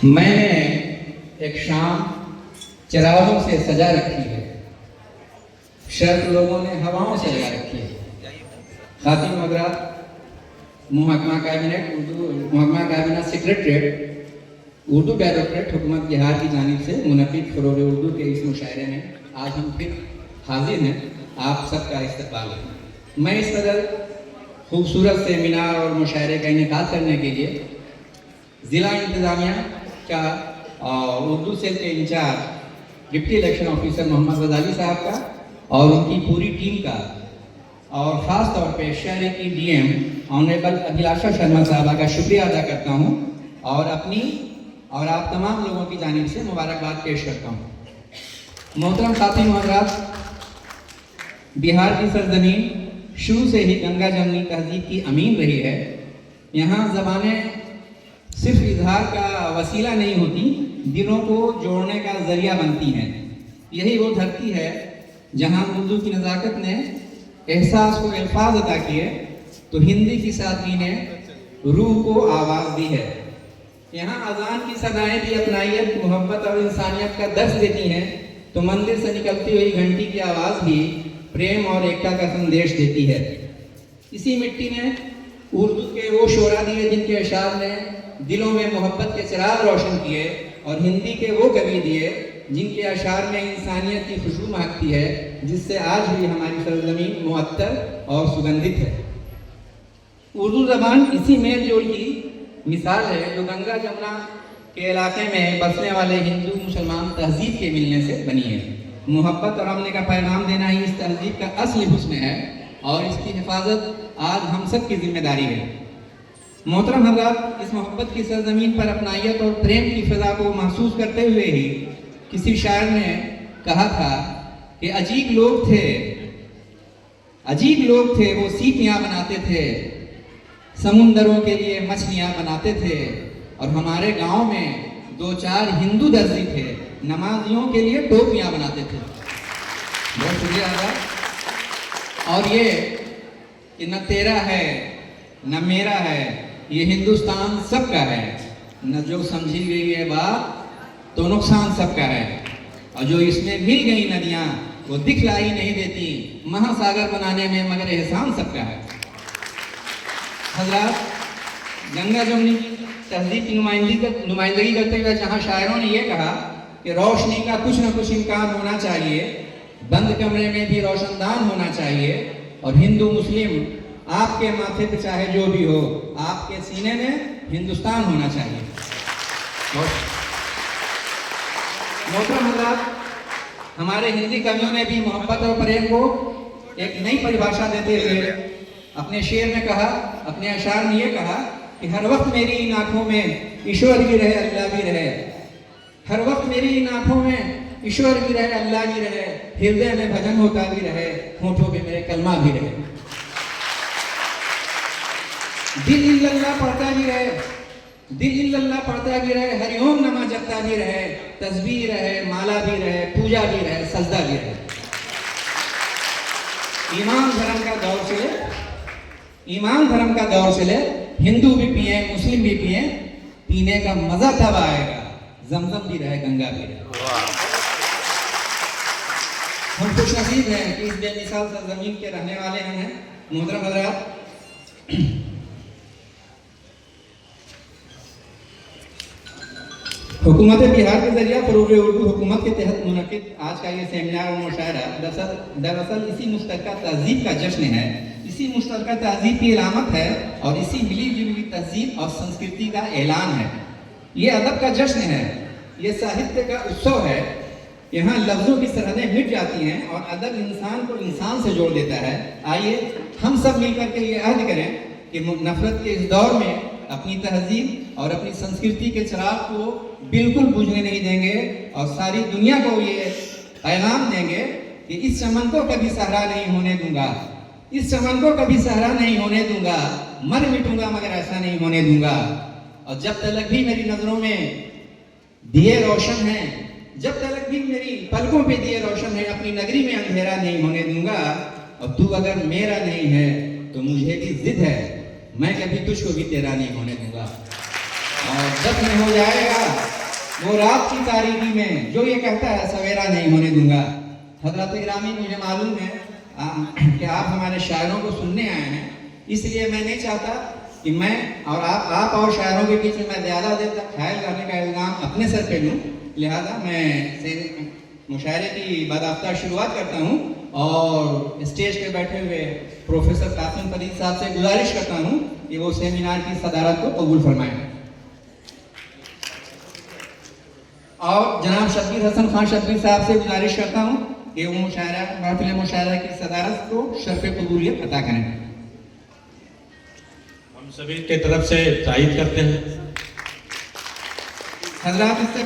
मैंने एक शाम चिरागों से सजा रखी है, शर्त लोगों ने हवाओं से लगा रखी है। खातिन हज़रात, महकमा कैबिनेट सेक्रेटरीट उर्दू डायरेक्टरेट हुकूमत बिहार की जानिब से मुनक़िद फ़रोग़ उर्दू के इस मुशायरे में आज हम फिर हाजिर हैं। आप सबका इस्तक़बाल है। मैं इस कदर खूबसूरत सेमिनार और मुशायरे का इनेकाद करने के लिए ज़िला इंतज़ामिया का और उर्दू सेल के incharge deputy election officer Mohammad Gazali साहब का और उनकी पूरी टीम का और ख़ास तौर पे शहर की डीएम ऑनरेबल अभिलाषा शर्मा साहबा का शुक्रिया अदा करता हूँ और अपनी और आप तमाम लोगों की जानिब से मुबारकबाद पेश करता हूँ। मोहतरम खातिन हज़रात, बिहार की सरजमीन शुरू से ही गंगा जमनी तहजीब की अमीन रही है। यहाँ ज़बानें सिर्फ इजहार का वसीला नहीं होती, दिलों को जोड़ने का ज़रिया बनती हैं। यही वो धरती है जहाँ उर्दू की नज़ाकत ने एहसास को अल्फाज अता किए तो हिंदी की सादगी ने रूह को आवाज़ दी है। यहाँ अजान की सदाएं भी अपनाइयत, मोहब्बत और इंसानियत का दर्स देती हैं तो मंदिर से निकलती हुई घंटी की आवाज़ भी प्रेम और एकता का संदेश देती है। इसी मिट्टी ने उर्दू के वो शोरा दिए जिनके अशार ने दिलों में मोहब्बत के चिराग रोशन किए और हिंदी के वो कवि दिए जिनके अशार में इंसानियत की खुशबू महकती है, जिससे आज भी हमारी सरजमीन मुअत्तर और सुगंधित है। उर्दू ज़बान इसी मेल जोल की मिसाल है जो गंगा जमुना के इलाके में बसने वाले हिंदू मुसलमान तहजीब के मिलने से बनी है। मोहब्बत और अमन का पैगाम देना ही इस तहजीब का असली हुस्न है और इसकी हिफाजत आज हम सब की जिम्मेदारी है। मोहतरम हज़रात, इस मोहब्बत की सरजमीन पर अपनाइयत और प्रेम की फ़िज़ा को महसूस करते हुए ही किसी शायर ने कहा था कि अजीब लोग थे वो सीटियाँ बनाते थे, समुंदरों के लिए मछलियाँ बनाते थे और हमारे गांव में 2-4 हिंदू दर्जी थे, नमाजियों के लिए टोपियाँ बनाते थे। बहुत शुक्रिया आदा। और ये कि न तेरा है न मेरा है, ये हिंदुस्तान सबका है, न जो समझी गई है बात तो नुकसान सबका है, और जो इसमें मिल गई नदियाँ वो दिखलाई नहीं देती, महासागर बनाने में मगर एहसान सबका है। हज़रात, गंगा जमुनी तहजीब की नुमाइंदगी करते हुए जहाँ शायरों ने ये कहा कि रोशनी का कुछ न कुछ इम्कान होना चाहिए, बंद कमरे में भी रोशनदान होना चाहिए, और हिंदू मुस्लिम आपके माथे पे चाहे जो भी हो, आपके सीने में हिंदुस्तान होना चाहिए। मोहतरम हज़रात, हमारे हिंदी कवियों ने भी मोहब्बत और प्रेम को एक नई परिभाषा देते हुए अपने शेर में कहा, अपने अशार में ये कहा कि हर वक्त मेरी इन आँखों में ईश्वर भी रहे अल्लाह भी रहे, हर वक्त मेरी इन आँखों में ईश्वर भी रहे अल्लाह भी रहे, हृदय में भजन होता भी रहे, होठों पे मेरे कलमा भी रहे, दिल इल्लल्लाह पढ़ता भी रहे, दिल इल्लल्लाह पढ़ता भी रहे, हरिओम नमा जपता भी रहे, तस्बीह रहे, माला भी रहे, पूजा भी रहे, सजदा भी रहे। ईमान धर्म का दौर से ले हिंदू भी पिए, मुस्लिम भी पिए, पीने का मजा तब आएगा जमजम भी रहे, गंगा भी रहे। हम खुशनसीब हैं कि इस बेमिसाल सरजमीन के रहने वाले हम हैं। मोहतरम हज़रात, हुकूमत बिहार के जरिए फ़रोग़ उर्दू हुकूमत के तहत मुनक़िद आज का ये सेमिनार और मुशायरा दरअसल इसी मुश्तरका तहजीब का जश्न है, इसी मुश्तरका तहजीब की इलामत है और इसी मिली जुली तहजीब और संस्कृति का ऐलान है। ये अदब का जश्न है, ये साहित्य का उत्सव है। यहाँ लफ्ज़ों की सरहदें मिट जाती हैं और अदब इंसान को इंसान से जोड़ देता है। आइए हम सब मिलकर के ये अहद करें कि नफरत के इस दौर में अपनी तहजीब और अपनी संस्कृति के चिराग को बिल्कुल बुझने नहीं देंगे और सारी दुनिया को ये पैगाम देंगे कि इस चमन को कभी सहरा नहीं होने दूंगा, इस चमन को कभी सहरा नहीं होने दूंगा, मर मिटूंगा मगर ऐसा नहीं होने दूंगा। और जब तक भी मेरी नजरों में दिए रोशन हैं, जब तक भी मेरी पलकों पे दिए रोशन है, अपनी नगरी में अंधेरा नहीं होने दूंगा। और तू अगर मेरा नहीं है तो मुझे भी जिद है, मैं कभी तुझको भी तेरा नहीं होने दूंगा। और जब नहीं हो जाएगा रात की तारीकी में जो ये कहता है सवेरा नहीं होने दूंगा। हजरत इरामी, मुझे मालूम है कि आप हमारे शायरों को सुनने आए हैं, इसलिए मैं नहीं चाहता कि मैं और आप और शायरों के बीच में मैं ज़्यादा देर तक ख्याल करने का इल्ज़ाम अपने सर पे लूँ। लिहाजा मैं मुशायरे की बाकायदा शुरुआत करता हूँ और स्टेज पे बैठे हुए प्रोफेसर कासिम फरीद साहब से गुजारिश करता हूँ कि वो सेमिनार की सदारत को कबूल फरमाएं। और जनाब शब्बीर हसन खान शब्बीर साहब से गुजारिश करता हूँ कि वो महफिल मुशायरा की सदारत को शर्फ कबूलियत अता करें। हम सभी के तरफ से तायीद करते हैं। हजरात, इससे